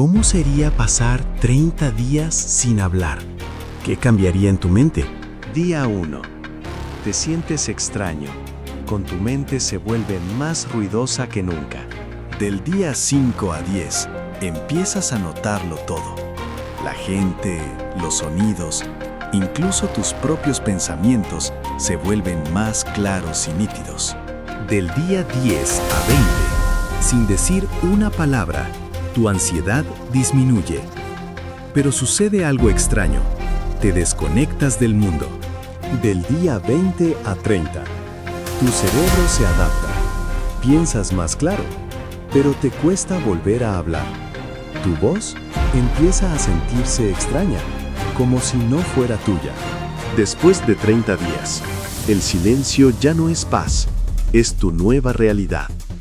¿Cómo sería pasar 30 días sin hablar? ¿Qué cambiaría en tu mente? Día 1. Te sientes extraño. Con tu mente se vuelve más ruidosa que nunca. Del día 5 a 10, empiezas a notarlo todo. La gente, los sonidos, incluso tus propios pensamientos se vuelven más claros y nítidos. Del día 10 a 20, sin decir una palabra, tu ansiedad disminuye. Pero sucede algo extraño. Te desconectas del mundo. Del día 20 a 30, tu cerebro se adapta. Piensas más claro, pero te cuesta volver a hablar. Tu voz empieza a sentirse extraña, como si no fuera tuya. Después de 30 días, el silencio ya no es paz, es tu nueva realidad.